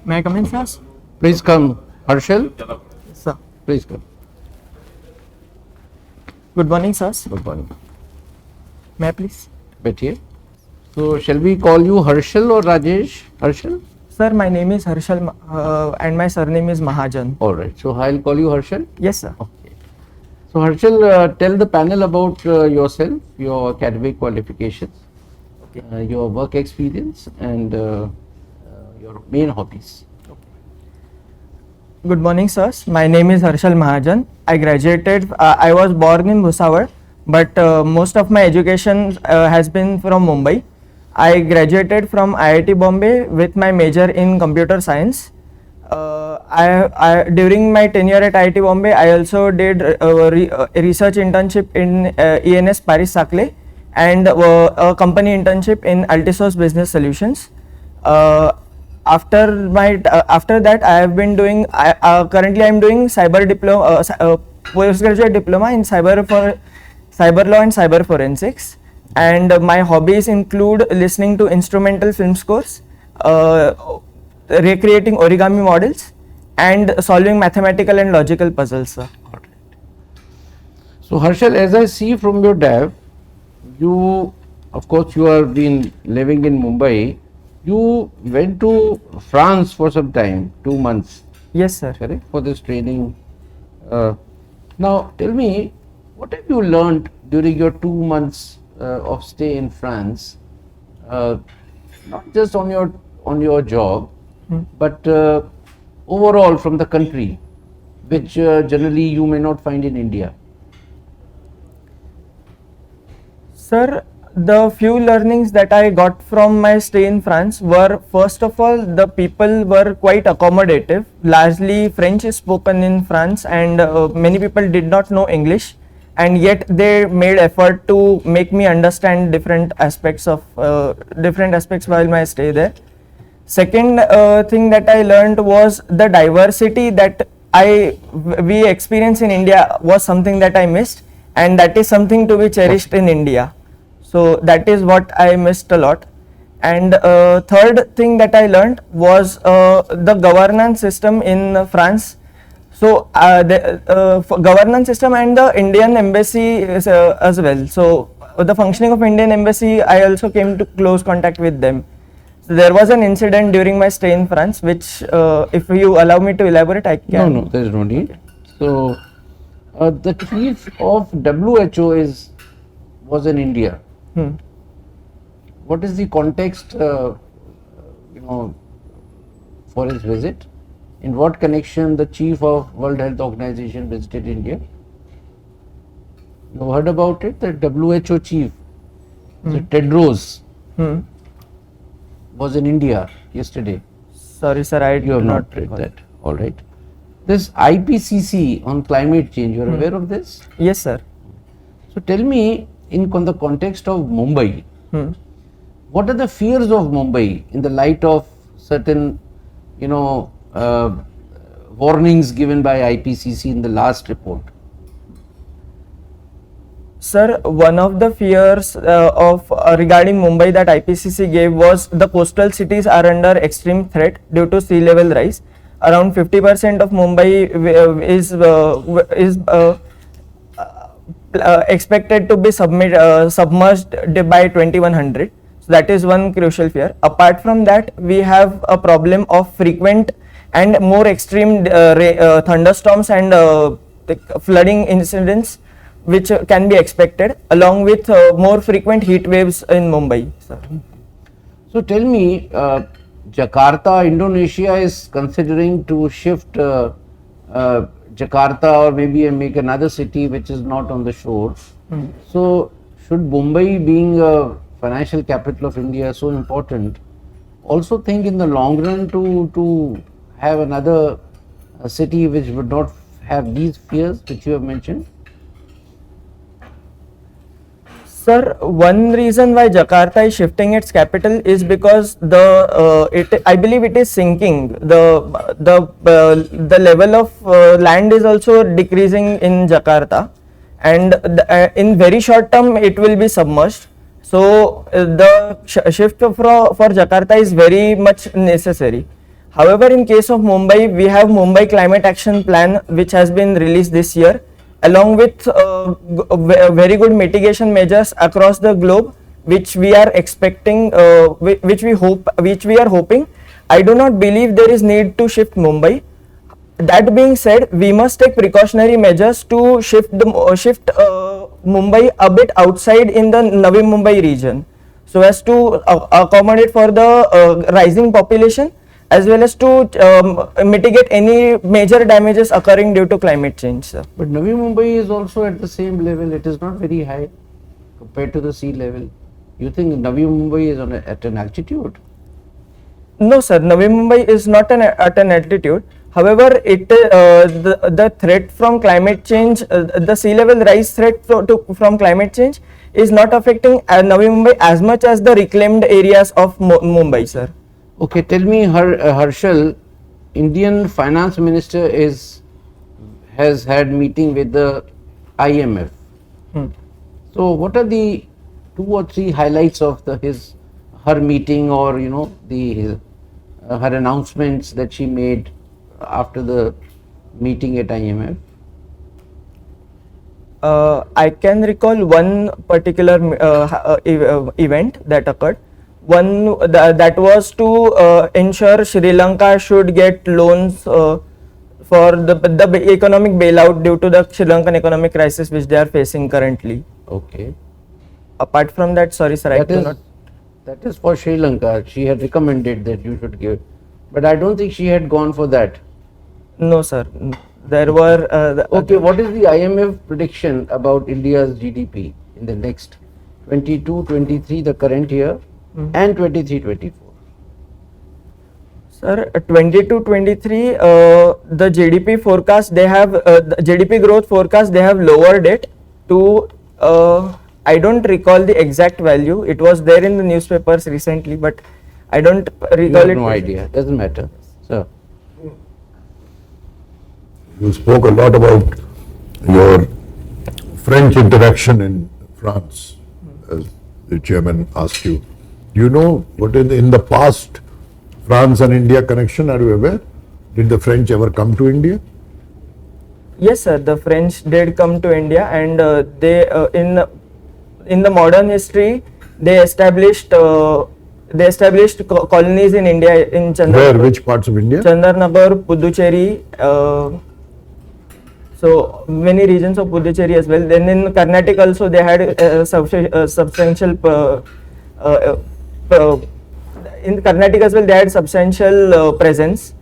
May I come in, sir? Please come, Harshal. Sir. Please come. Good morning, sir. Good morning. May I please? Bet here. So, shall we call you Harshal or Rajesh? Harshal? Sir, my name is Harshal and my surname is Mahajan. All right. So, I'll call you Harshal. Yes, sir. Okay. So, Harshal, tell the panel about yourself, your academic qualifications, your work experience, and your main hobbies. Good morning, sirs. My name is Harshal Mahajan. I graduated, I was born in Bhusawal, but most of my education has been from Mumbai. I graduated from IIT Bombay with my major in computer science. During my tenure at IIT Bombay, I also did a research internship in ENS Paris Saclay and a company internship in Altisource Business Solutions. After that, I have been doing. Currently, I am doing cyber diploma, postgraduate diploma in cyber law and cyber forensics. And my hobbies include listening to instrumental film scores, recreating origami models, and solving mathematical and logical puzzles, sir. So, Harshal, as I see from your DAV, you, of course, you have been living in Mumbai. You went to France for some time, 2 months. Yes, sir. Correct? For this training. Now, tell me, what have you learned during your 2 months of stay in France? Not just on your job, but overall from the country, which generally you may not find in India. Sir, the few learnings that I got from my stay in France were, first of all, the people were quite accommodative. Largely French is spoken in France and many people did not know English, and yet they made effort to make me understand different aspects while my stay there. Second thing that I learned was the diversity that we experience in India was something that I missed, and that is something to be cherished in India. So that is what I missed a lot. And third thing that I learned was the governance system in France. So the governance system and the Indian embassy as well. So the functioning of Indian embassy, I also came to close contact with them. So there was an incident during my stay in France, which if you allow me to elaborate, I can. No, there is no need. Okay. So the chief of WHO was in India. What is the context, for his visit? In what connection the chief of World Health Organization visited India? You heard about it? The WHO chief, the Tedros, was in India yesterday. Sorry, sir, I you have not read that. All right. This IPCC on climate change, you are aware of this? Yes, sir. So tell me, in the context of Mumbai, what are the fears of Mumbai in the light of certain, warnings given by IPCC in the last report? Sir, one of the fears regarding Mumbai that IPCC gave was the coastal cities are under extreme threat due to sea level rise. Around 50% of Mumbai is expected to be submerged by 2100. So that is one crucial fear. Apart from that, we have a problem of frequent and more extreme thunderstorms and flooding incidents which can be expected, along with more frequent heat waves in Mumbai, sir. So tell me, Jakarta, Indonesia is considering to shift Jakarta or maybe make another city which is not on the shore. So should Mumbai, being a financial capital of India, so important, also think in the long run to have another city which would not have these fears which you have mentioned? Sir, one reason why Jakarta is shifting its capital is because I believe it is sinking. The level of land is also decreasing in Jakarta, and in very short term it will be submerged. So the shift for Jakarta is very much necessary. However, in case of Mumbai, we have Mumbai Climate Action Plan, which has been released this year, along with very good mitigation measures across the globe, which we are expecting, which we are hoping. I do not believe there is need to shift Mumbai. That being said, we must take precautionary measures to shift Mumbai a bit outside in the Navi Mumbai region, so as to accommodate for the rising population, as well as to mitigate any major damages occurring due to climate change, sir. But Navi Mumbai is also at the same level. It is not very high compared to the sea level. You think Navi Mumbai is at an altitude? No, sir. Navi Mumbai is not at an altitude. However, the threat from climate change, the sea level rise threat from climate change is not affecting Navi Mumbai as much as the reclaimed areas of Mumbai, sir. Okay, tell me, Harshal, Indian Finance Minister has had meeting with the IMF. So, what are the 2 or 3 highlights of her meeting, or her announcements that she made after the meeting at IMF? I can recall one particular event that occurred. One that was to ensure Sri Lanka should get loans for the economic bailout due to the Sri Lankan economic crisis which they are facing currently. Okay. Apart from that, sorry sir, that is for Sri Lanka. She had recommended that you should give, but I don't think she had gone for that. No sir, there were okay, what is the IMF prediction about India's GDP in the next 22-23, the current year, and 23-24? Sir, 22-23, the GDP forecast they have, the GDP growth forecast they have lowered it to, I don't recall the exact value. It was there in the newspapers recently, but I don't recall you have it. No idea, doesn't matter. So, you spoke a lot about your French interaction in France, as the chairman asked you. Do you know what in the past France and India connection? Are you aware? Did the French ever come to India? Yes, sir. The French did come to India, and they in the modern history they established colonies in India in Chandranagar. Where? Which parts of India? Chandranagar, Puducherry. So many regions of Puducherry as well. Then in Karnataka also they had substantial. In Karnataka as well they had substantial presence.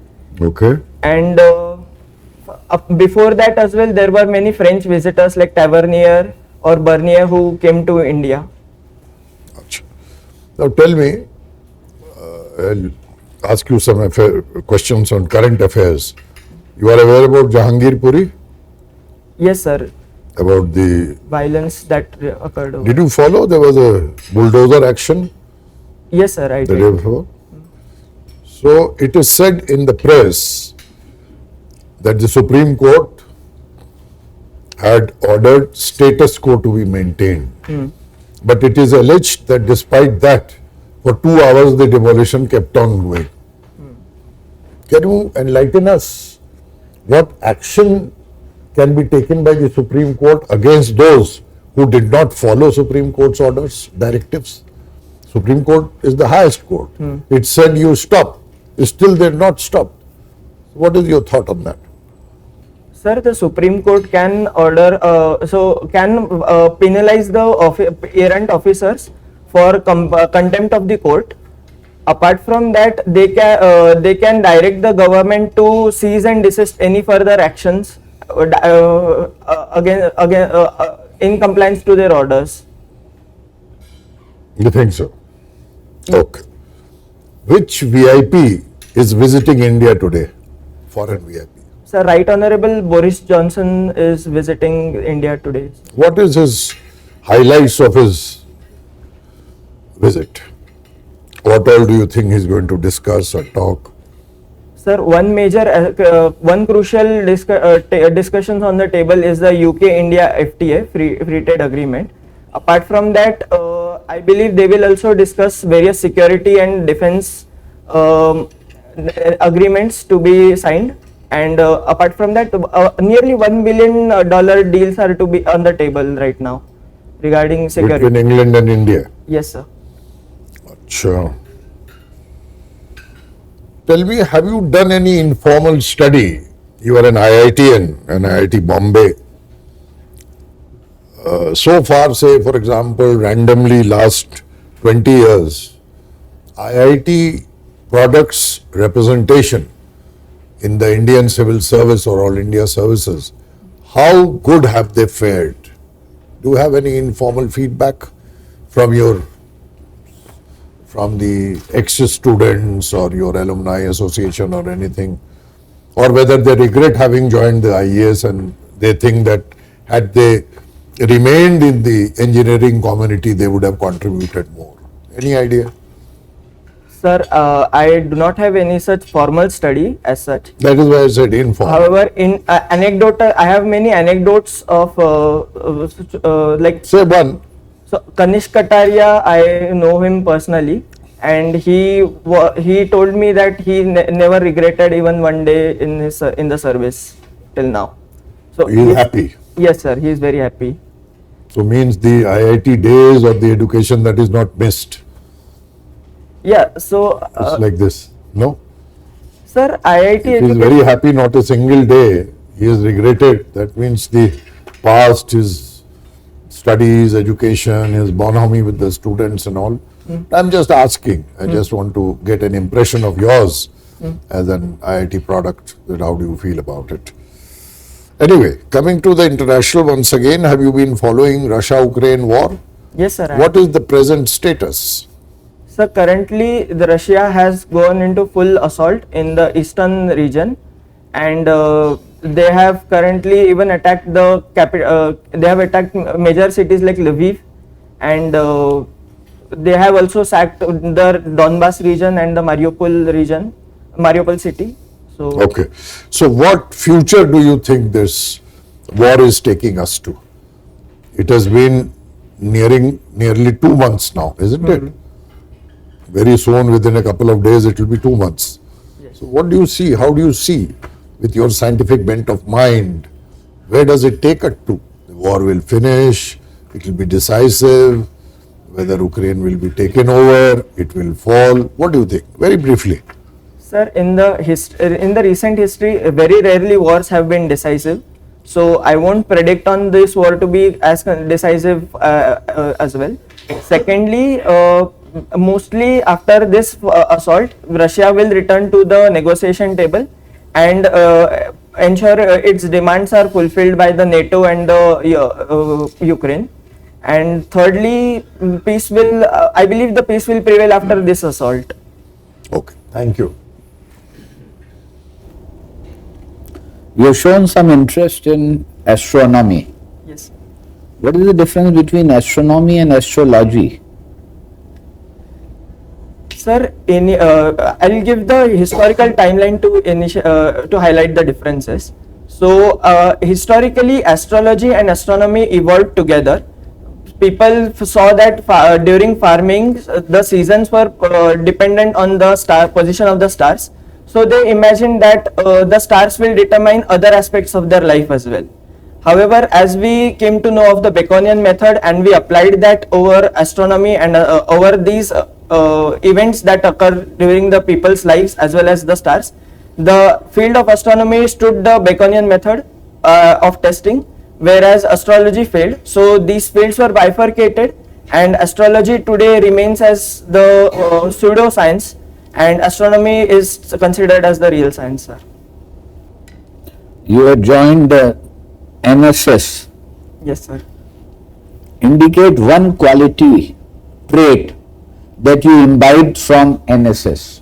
Okay. And before that as well there were many French visitors like Tavernier or Bernier who came to India. Now tell me, I'll ask you some questions on current affairs. You are aware about Jahangir Puri? Yes, sir. About the violence that occurred over. Did you follow? There was a bulldozer action. Yes, sir. I the did. day before. So it is said in the press that the Supreme Court had ordered status quo to be maintained. But it is alleged that despite that, for 2 hours the demolition kept on going. Can you enlighten us? What action can be taken by the Supreme Court against those who did not follow Supreme Court's orders, directives? Supreme Court is the highest court. It said you stop. Still they are not stopped. What is your thought on that? Sir, the Supreme Court can order, penalize the errant officers for contempt of the court. Apart from that, they can direct the government to cease and desist any further actions in compliance to their orders. You think so? Okay. Which VIP is visiting India today? Foreign VIP. Sir, Right Honorable Boris Johnson is visiting India today. What is his highlights of his visit? What all do you think he's going to discuss or talk? Sir, one crucial discussions on the table is the UK-India FTA, Free Trade Agreement. Apart from that, I believe they will also discuss various security and defense agreements to be signed, and apart from that, nearly $1 billion deals are to be on the table right now regarding security. Between England and India. Yes, sir. Sure. Tell me, have you done any informal study? You are an IITian, an IIT Bombay. So far, say for example, randomly last 20 years, IIT products representation in the Indian civil service or all India services, how good have they fared? Do you have any informal feedback from the ex-students or your alumni association or anything? Or whether they regret having joined the IAS and they think that had they remained in the engineering community, they would have contributed more. Any idea? Sir, I do not have any such formal study as such. That is why I said informal. However, in anecdotal, I have many anecdotes of like. Say one. So Kanish Kataria, I know him personally, and he told me that he never regretted even one day in his in the service till now. So He is happy. Yes, sir. He is very happy. So means the IIT days or the education that is not missed. Yeah. So It's like this. No? sir, IIT He is education. very happy, not a single day he has regretted. That means the past, his studies, education, his bonhomie with the students and all. I'm just asking. I just want to get an impression of yours as an IIT product. That how do you feel about it? Anyway, coming to the international once again, have you been following Russia-Ukraine war? Yes, sir. What is the present status? So currently, the Russia has gone into full assault in the eastern region, and they have currently even attacked the capital. They have attacked major cities like Lviv, and they have also sacked the Donbas region and the Mariupol region, Mariupol city. So Okay. So what future do you think this war is taking us to? It has been nearing nearly 2 months now, isn't it? Very soon, within a couple of days, it will be 2 months. Yes. So what do you see? How do you see with your scientific bent of mind? Where does it take us to? The war will finish, it will be decisive, whether Ukraine will be taken over, it will fall. What do you think? Very briefly. sir, in the recent history, very rarely wars have been decisive. So I won't predict on this war to be as decisive as well. Secondly, mostly after this assault, Russia will return to the negotiation table and ensure its demands are fulfilled by the NATO and the Ukraine. And thirdly, peace will, I believe the peace will prevail after this assault. Okay, thank you. You have shown some interest in astronomy. Yes. What is the difference between astronomy and astrology? Sir, I'll give the historical timeline to highlight the differences. So, historically, astrology and astronomy evolved together. People saw that during farming, the seasons were dependent on the position of the stars. So, they imagined that the stars will determine other aspects of their life as well. However, as we came to know of the Baconian method and we applied that over astronomy and over these events that occur during the people's lives as well as the stars, the field of astronomy stood the Baconian method of testing, whereas astrology failed. So these fields were bifurcated, and astrology today remains as the pseudoscience, and astronomy is considered as the real science, sir. You have joined the NSS. Yes, sir. Indicate one quality, trait that you imbibed from NSS.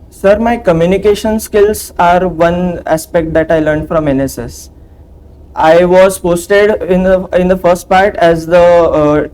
Sir, my communication skills are one aspect that I learned from NSS. I was posted in the first part as the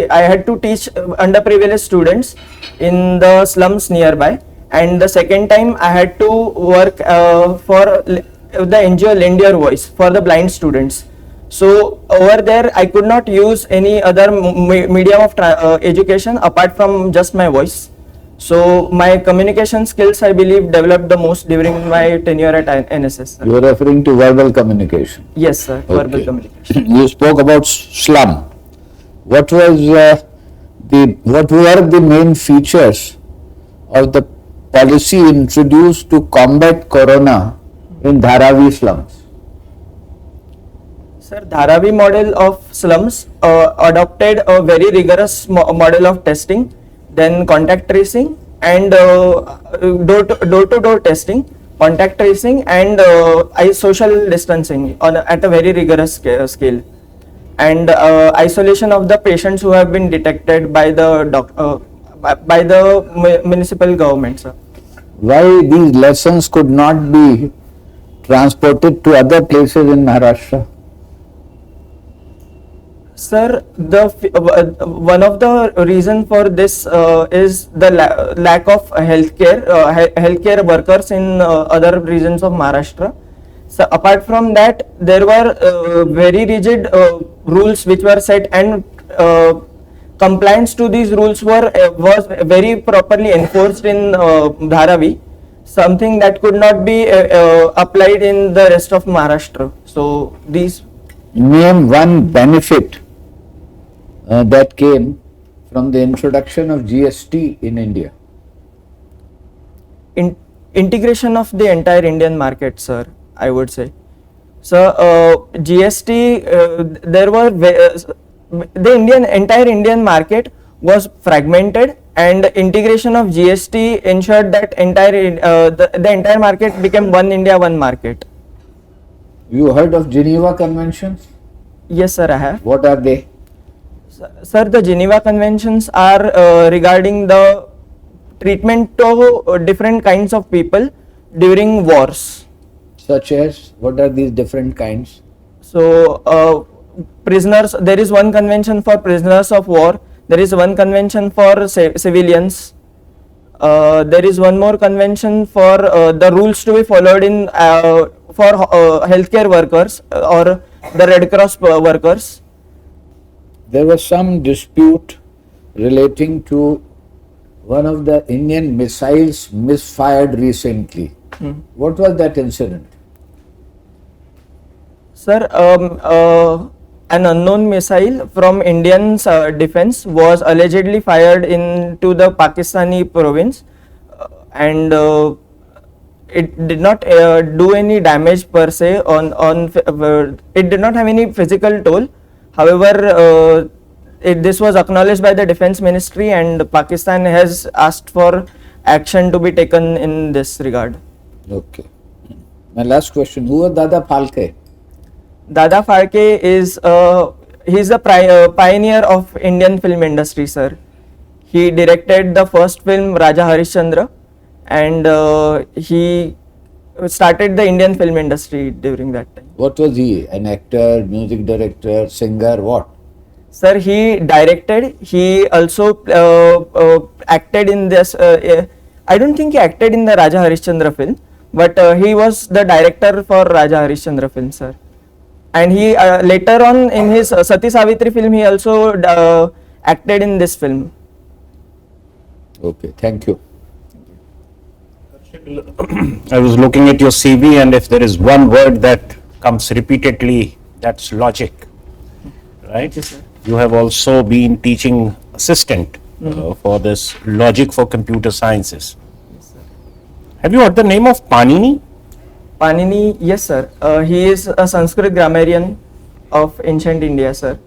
I had to teach underprivileged students in the slums nearby, and the second time I had to work for the NGO Lend Your Voice for the blind students. So over there I could not use any other medium of education apart from just my voice. So my communication skills, I believe, developed the most during my tenure at NSS. Sir. You are referring to verbal communication. Yes, sir. Verbal Okay. communication. You spoke about slum. What were the main features of the policy introduced to combat corona in Dharavi slums? Sir, Dharavi model of slums adopted a very rigorous model of testing, then contact tracing and door-to-door testing, contact tracing and social distancing at a very rigorous scale, and isolation of the patients who have been detected by the municipal government, sir. Why these lessons could not be transported to other places in Maharashtra? Sir, one of the reason for this is the lack of healthcare workers in other regions of Maharashtra. So apart from that, there were very rigid rules which were set, and compliance to these rules was very properly enforced in Dharavi, something that could not be applied in the rest of Maharashtra. So these. Name one benefit that came from the introduction of GST in India. Integration of the entire Indian market, sir, I would say. So GST, there were the entire Indian market was fragmented, and integration of GST ensured that the entire market became one India, one market. You heard of Geneva Conventions? Yes, sir, I have. What are they? Sir, the Geneva Conventions are regarding the treatment of different kinds of people during wars. Such as, what are these different kinds? So, prisoners, there is one convention for prisoners of war, there is one convention for civilians, there is one more convention for the rules to be followed in for healthcare workers or the Red Cross workers. There was some dispute relating to one of the Indian missiles misfired recently. What was that incident? Sir, an unknown missile from Indian defense was allegedly fired into the Pakistani province, and it did not do any damage per se it did not have any physical toll. However, this was acknowledged by the defense ministry, and Pakistan has asked for action to be taken in this regard. Okay. My last question, who was Dada Phalke? Dada Phalke is he's a pioneer of Indian film industry, sir. He directed the first film Raja Harishchandra, and he started the Indian film industry during that time. What was he? An actor, music director, singer, what? Sir, he directed, he also acted in this, I don't think he acted in the Raja Harishchandra film, but he was the director for Raja Harishchandra film, sir. And he later on in his Sati Savitri film, he also acted in this film. Okay, thank you. I was looking at your CV, and if there is one word that comes repeatedly, that's logic, right? Yes, sir. You have also been teaching assistant for this logic for computer sciences. Yes, sir. Have you heard the name of Panini? Panini, yes, sir. He is a Sanskrit grammarian of ancient India, sir.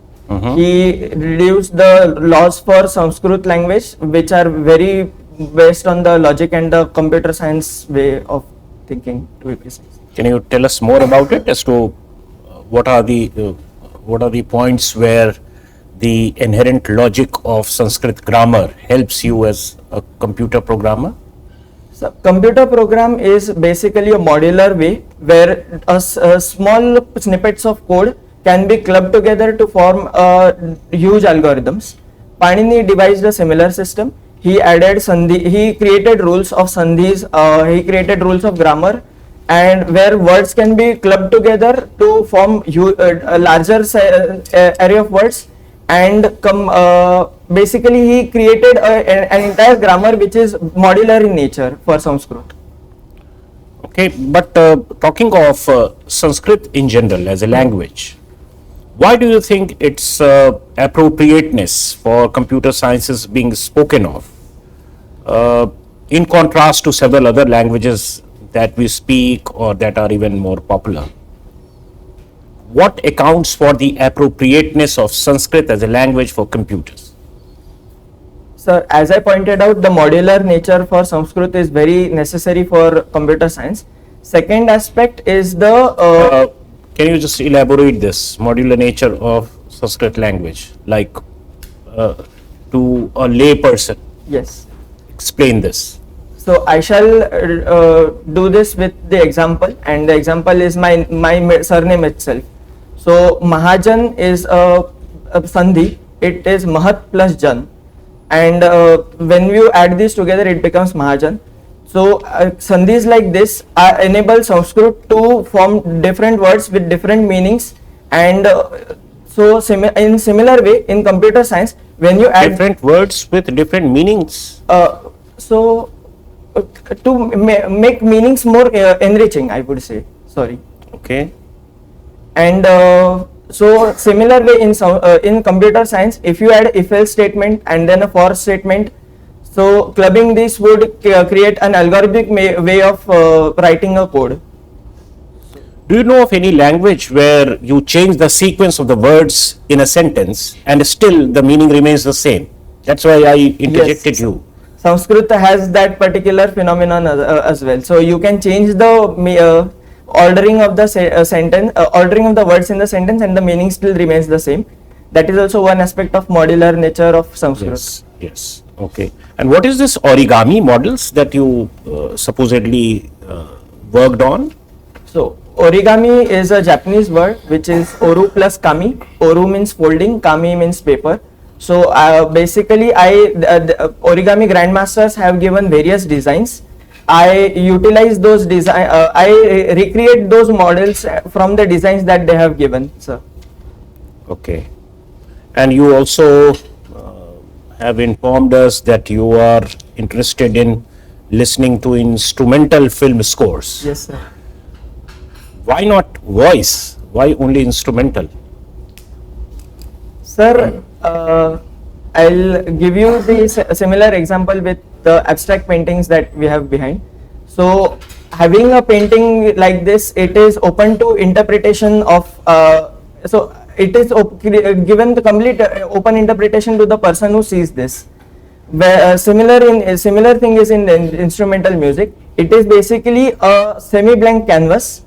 He reduced the laws for Sanskrit language, which are very based on the logic and the computer science way of thinking, to be precise. Can you tell us more about it as to what are the points where the inherent logic of Sanskrit grammar helps you as a computer programmer? So, computer program is basically a modular way where small snippets of code can be clubbed together to form huge algorithms. Panini devised a similar system. He added sandhi, he created rules of sandhis, he created rules of grammar, and where words can be clubbed together to form a larger array of words. and basically he created an entire grammar which is modular in nature for Sanskrit. Okay, but talking of Sanskrit in general as a language, why do you think its appropriateness for computer sciences being spoken of, in contrast to several other languages that we speak or that are even more popular? What accounts for the appropriateness of Sanskrit as a language for computers? Sir, as I pointed out, the modular nature for Sanskrit is very necessary for computer science. Second aspect is the Can you just elaborate this modular nature of Sanskrit language, like to a lay person? yes. Explain this. So I shall do this with the example, and the example is my surname itself. So Mahajan is a sandhi. It is Mahat plus Jan, and when you add these together, it becomes Mahajan. So sandhis like this enable Sanskrit to form different words with different meanings, and in similar way in computer science, when you add Different words with different meanings. so to make meanings more enriching, I would say. Sorry. Okay. And so similar way in computer science, if you add if-else statement and then a for statement, so clubbing this would create an algorithmic way of writing a code. Do you know of any language where you change the sequence of the words in a sentence and still the meaning remains the same? That's why I interjected you. Sanskrit has that particular phenomenon as well. So you can change the ordering of the sentence, ordering of the words in the sentence, and the meaning still remains the same. That is also one aspect of modular nature of Sanskrit. Yes. Yes. Okay. And what is this origami models that you supposedly worked on? So origami is a Japanese word which is oru plus kami. Oru means folding, kami means paper. So basically, the origami grandmasters have given various designs. I utilize those design. I recreate those models from the designs that they have given, sir. Okay. And you also have informed us that you are interested in listening to instrumental film scores. Yes, sir. Why not voice? Why only instrumental? Sir, I'll give you the similar example with the abstract paintings that we have behind. So, having a painting like this, it is open to interpretation of. So, it is given the complete open interpretation to the person who sees this. Where similar thing is in instrumental music. It is basically a semi-blank canvas.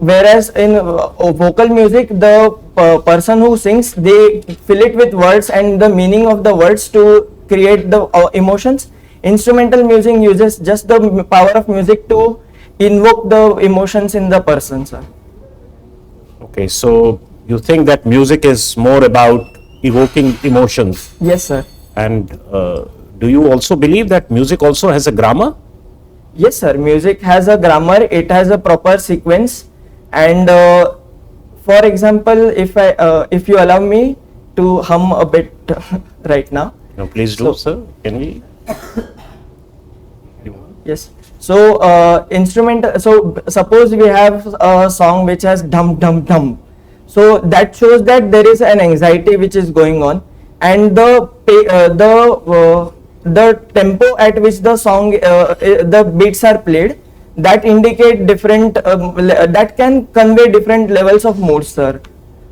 Whereas in vocal music, the person who sings, they fill it with words and the meaning of the words to create the emotions. Instrumental music uses just the power of music to invoke the emotions in the person, sir. Okay, so you think that music is more about evoking emotions? Yes, sir. And do you also believe that music also has a grammar? Yes, sir. Music has a grammar. It has a proper sequence. And for example, if you allow me to hum a bit right now. No, please do, sir. Can we? Yes. So instrumental. So suppose we have a song which has dum dum dum. So that shows that there is an anxiety which is going on, and the tempo at which the song the beats are played, that indicate different that can convey different levels of mood, sir.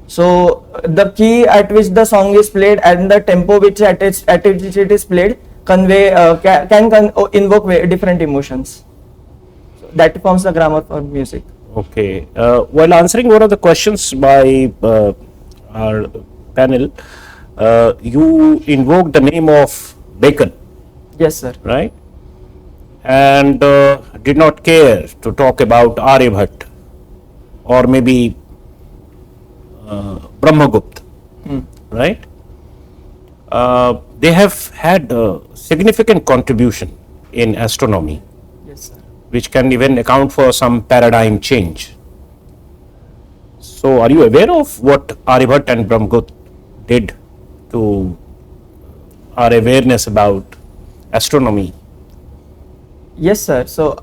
So the key at which the song is played and the tempo which at which it is played convey can invoke different emotions. So that forms the grammar for music. Okay. While answering one of the questions by our panel, you invoked the name of Bacon. Yes, sir. Right? And did not care to talk about Aryabhat or maybe Brahmagupta, right? They have had a significant contribution in astronomy, Yes, sir. which can even account for some paradigm change. So, are you aware of what Aryabhat and Brahmagupta did to our awareness about astronomy? Yes, sir. So,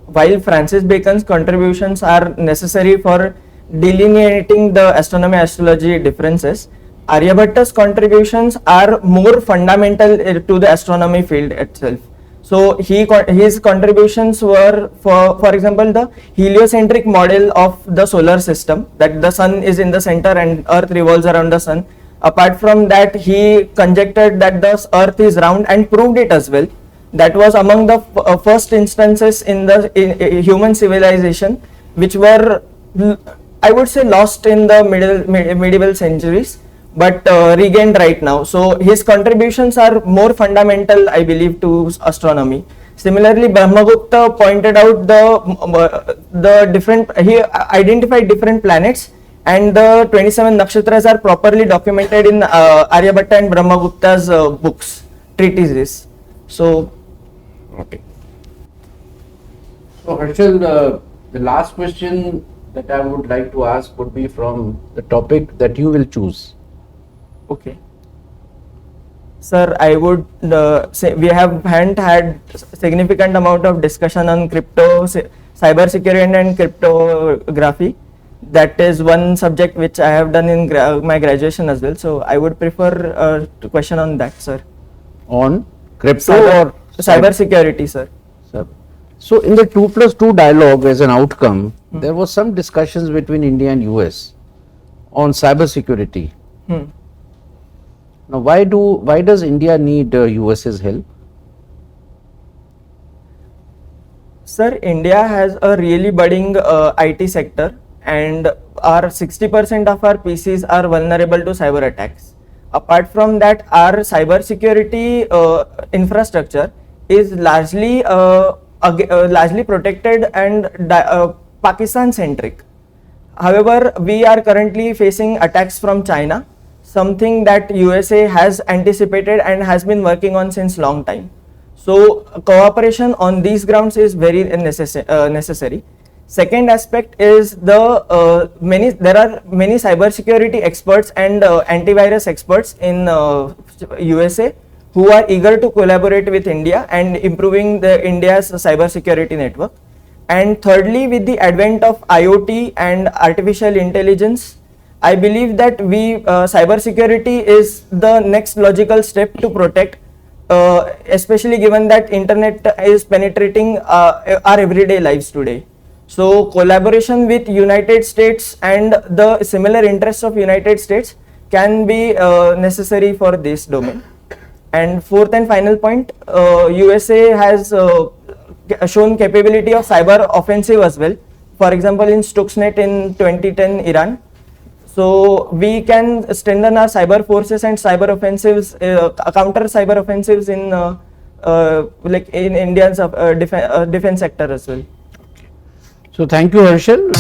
while Francis Bacon's contributions are necessary for delineating the astronomy astrology differences, Aryabhatta's contributions are more fundamental to the astronomy field itself. So, his contributions were, for example, the heliocentric model of the solar system, that the sun is in the center and Earth revolves around the sun. Apart from that, he conjectured that the Earth is round and proved it as well. That was among the first instances in the human civilization which were, I would say, lost in the medieval centuries, but regained right now. So his contributions are more fundamental, I believe, to astronomy. Similarly, Brahmagupta pointed out the different, he identified different planets, and the 27 nakshatras are properly documented in Aryabhatta and Brahmagupta's books, treatises. So, Okay. So Harshal, the last question that I would like to ask would be from the topic that you will choose. okay. Sir, I would say we haven't had significant amount of discussion on cyber security and cryptography. That is one subject which I have done in my graduation as well. So I would prefer a question on that, sir. On crypto Cyber, or cyber security, sir. Sir. So in the 2+2 dialogue as an outcome, there was some discussions between India and US on cyber security. Now why does India need US's help? Sir, India has a really budding IT sector, and our 60% of our PCs are vulnerable to cyber attacks. Apart from that, our cyber security infrastructure is largely protected and Pakistan centric. However, we are currently facing attacks from China, something that USA has anticipated and has been working on since long time. So cooperation on these grounds is very necessary. Second aspect is there are many cybersecurity experts and antivirus experts in USA who are eager to collaborate with India and improving India's cybersecurity network. And thirdly, with the advent of IoT and artificial intelligence, I believe that cybersecurity is the next logical step to protect, especially given that internet is penetrating our everyday lives today. So collaboration with United States and the similar interests of United States can be necessary for this domain. And fourth and final point, USA has shown capability of cyber offensive as well. For example, in Stuxnet in 2010 Iran. So we can strengthen our cyber forces and cyber offensives, counter cyber offensives in like in India's defense sector as well. So thank you, Harshal.